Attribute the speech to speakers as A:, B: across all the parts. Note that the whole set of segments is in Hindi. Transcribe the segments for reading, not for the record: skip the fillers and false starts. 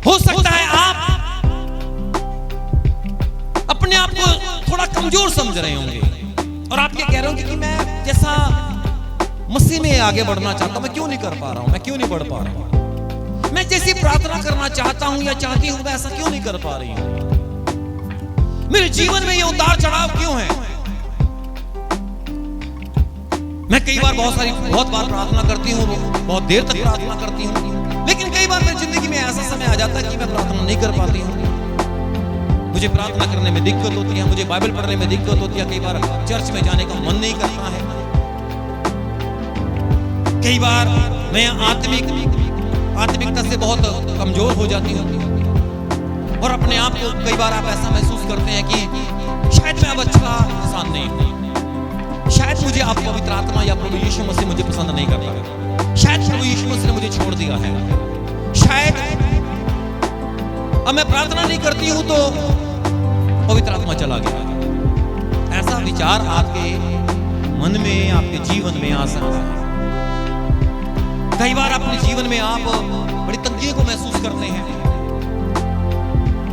A: हो सकता है आप अपने आप को थोड़ा कमजोर समझ रहे होंगे और आप ये कह रहे होंगे कि मैं जैसा मसीह में आगे बढ़ना चाहता हूं, मैं क्यों नहीं कर पा रहा हूं, मैं क्यों नहीं बढ़ पा रहा हूं, मैं जैसी प्रार्थना करना चाहता हूं या चाहती हूं मैं ऐसा क्यों नहीं कर पा रही हूं, मेरे जीवन में ये उतार चढ़ाव क्यों है। मैं कई बार बहुत बार प्रार्थना करती हूँ, बहुत देर तक प्रार्थना करती हूँ, लेकिन कई बार मेरी जिंदगी में ऐसा समय आ जाता है कि मैं प्रार्थना नहीं कर पाती हूँ। मुझे प्रार्थना करने में दिक्कत होती है, मुझे बाइबल पढ़ने में दिक्कत होती है, कई बार चर्च में जाने का मन नहीं करता है, कई बार मैं आत्मिकता से बहुत कमजोर हो जाती हूँ और अपने आप को कई बार आप ऐसा महसूस करते हैं कि शायद मैं अब अच्छा इंसान नहीं हूँ, शायद मुझे आप पवित्र आत्मा या प्रभु यीशु मसीह मुझे पसंद नहीं करता, शायद प्रभु यीशु मसीह ने मुझे छोड़ दिया है, शायद अब मैं प्रार्थना नहीं करती हूं तो पवित्र आत्मा चला गया। ऐसा विचार आपके मन में, आपके जीवन में आ सकता है। कई बार अपने जीवन में आप बड़ी तंगी को महसूस करते हैं,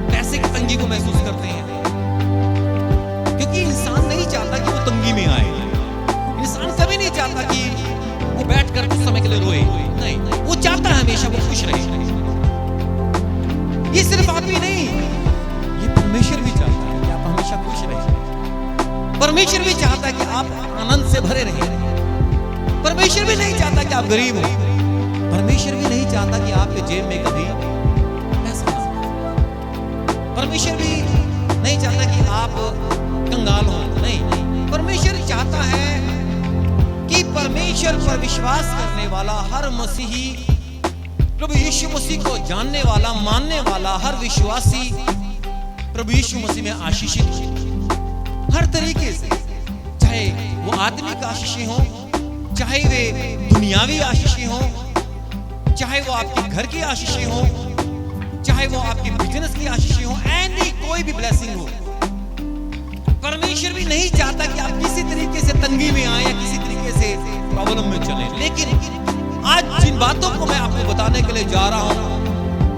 A: पैसे की तंगी को महसूस करते हैं, क्योंकि इंसान नहीं चाहता कि वो तंगी में आए, इंसान कभी नहीं चाहता कि वो बैठकर कुछ समय के लिए रोए, नहीं, वो चाहता है हमेशा वो खुश रहे। ये सिर्फ आप ही नहीं, ये परमेश्वर भी चाहता है कि आप हमेशा खुश रहें। परमेश्वर भी चाहता है कि आप आनंद से भरे रहें। परमेश्वर भी नहीं चाहता कि आप गरीब हो। परमेश्वर भी नहीं चाहता कि आपके जेब में कभी पैसा ना हो। परमेश्वर भी नहीं चाहता कि आप कंगाल हो, नहीं। परमेश्वर चाहता है कि परमेश्वर पर विश्वास करने वाला हर मसीही, प्रभु यीशु मसीह को जानने वाला, मानने वाला हर विश्वासी प्रभु यीशु मसीह में आशीषित हर तरीके से, चाहे वो आत्मिक आशीषें हो, चाहे वे दुनियावी आशीषें हो, चाहे वो आपके घर की आशीषें हो, चाहे वो आपके बिजनेस की आशीषें हो, एनी कोई भी ब्लेसिंग हो। परमेश्वर भी नहीं चाहता कि आप किसी तरीके से तंगी में आए या किसी तरीके से प्रॉब्लम में चले। लेकिन आज जिन बातों को मैं आपको बताने के लिए जा रहा हूं,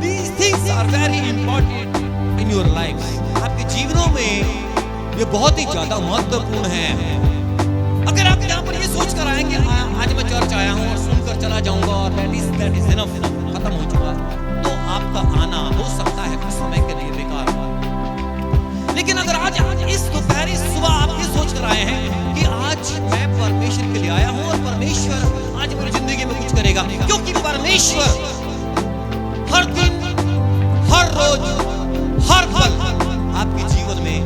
A: these things are very important in your lives। आपके जीवनों में ये बहुत ही ज्यादा महत्वपूर्ण है। अगर आप यहाँ पर ये सोच कर आए कि आज मैं चर्च आया हूँ और सुनकर चला जाऊंगा और that is enough, खत्म हो चुका, तो आपका आना हो सकता है कुछ समय के लिए बेकार हुआ। लेकिन अगर आज इस दोपहरी सुबह आप ये सोच कर आए हैं कि आज मैं परमेश्वर के लिए आया हूँ और परमेश्वर आज मेरी जिंदगी में कुछ करेगा, क्योंकि परमेश्वर हर दिन, हर रोज, हर पल आपके जीवन में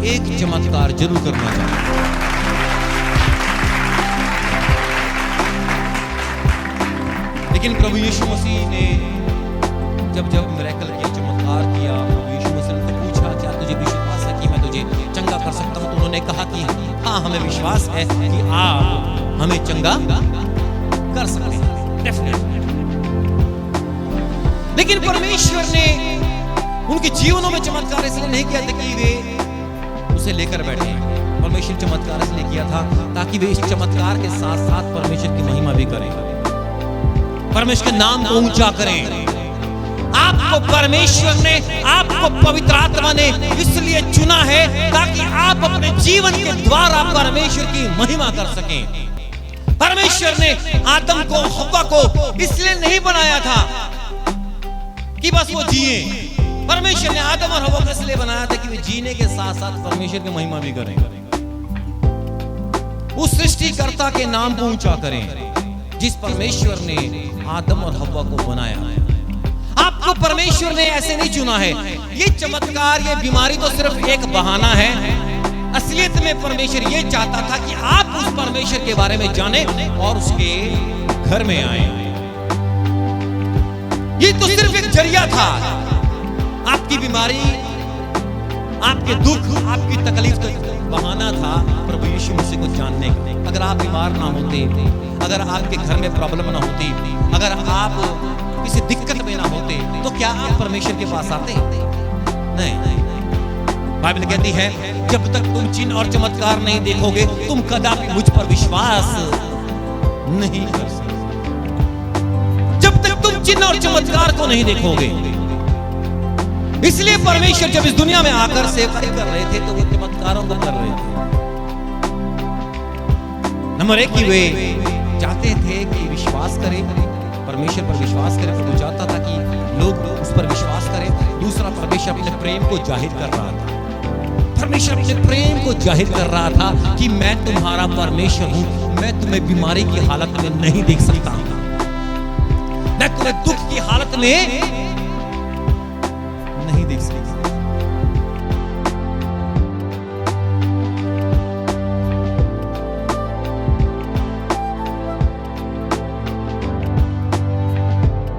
A: एक चमत्कार जरूर करना चाहता है। लेकिन प्रभु यीशु मसीह ने जब मिरेकल किया, चमत्कार किया, प्रभु यीशु मसीह ने पूछा क्या तुझे विश्वास है कि मैं तुझे चंगा कर सकता हूं, तो उन्होंने कहा कि हाँ, हमें विश्वास है कि आप हमें चंगा कर सकते हैं, डेफिनेटली। लेकिन परमेश्वर ने उनके जीवनों में चमत्कार इसलिए नहीं किया था कि वे उसे लेकर बैठे। परमेश्वर चमत्कार इसलिए किया था ताकि वे इस चमत्कार के साथ साथ परमेश्वर की महिमा भी करें, परमेश्वर के नाम को ऊंचा करें। आपको परमेश्वर ने, आपको पवित्र आत्मा ने इसलिए चुना है ताकि आप अपने जीवन के द्वारा परमेश्वर की महिमा कर सकें। परमेश्वर ने आदम को, हव्वा को इसलिए नहीं बनाया था कि बस वो जिए। परमेश्वर ने आदम और हव्वा को इसलिए बनाया था कि वे जीने के साथ साथ परमेश्वर की महिमा भी करें, उस सृष्टिकर्ता के नाम को ऊंचा करें जिस परमेश्वर ने आदम और हव्वा को बनाया। आपको परमेश्वर ने ऐसे नहीं चुना है। ये चमत्कार, ये बीमारी तो सिर्फ एक बहाना है। असलियत में परमेश्वर ये चाहता था कि आप उस परमेश्वर के बारे में जाने और उसके घर में आए। ये तो सिर्फ एक जरिया था। आपकी बीमारी, आपके दुख, आपकी तकलीफ तो बहाना था प्रभु यीशु मसीह को जानने का। अगर आप बीमार ना होते, अगर आपके घर में प्रॉब्लम ना होती, अगर आप किसी दिक्कत में ना होते, तो क्या आप परमेश्वर के पास आते? नहीं। बाइबल कहती है जब तक तुम चिन्ह और चमत्कार नहीं देखोगे, तुम कदापि मुझ पर विश्वास नहीं कर सकते। जब तक तुम चिन्ह और चमत्कार को नहीं देखोगे, इसलिए परमेश्वर जब इस दुनिया में आकर सेवकाई कर रहे थे तो वो चमत्कारों को कर रहे थे। नंबर एक कि वे चाहते थे कि विश्वास करें, परमेश्वर पर विश्वास करें, प्रभु चाहता था कि लोग उस पर विश्वास करें। दूसरा, परमेश्वर अपने प्रेम को जाहिर कर रहा था। परमेश्वर अपने प्रेम को जाहिर कर रहा था कि मैं तुम्हारा परमेश्वर हूं, मैं तुम्हें बीमारी की हालत में नहीं देख सकता, मैं तुम्हें दुख की हालत में नहीं देख सकता।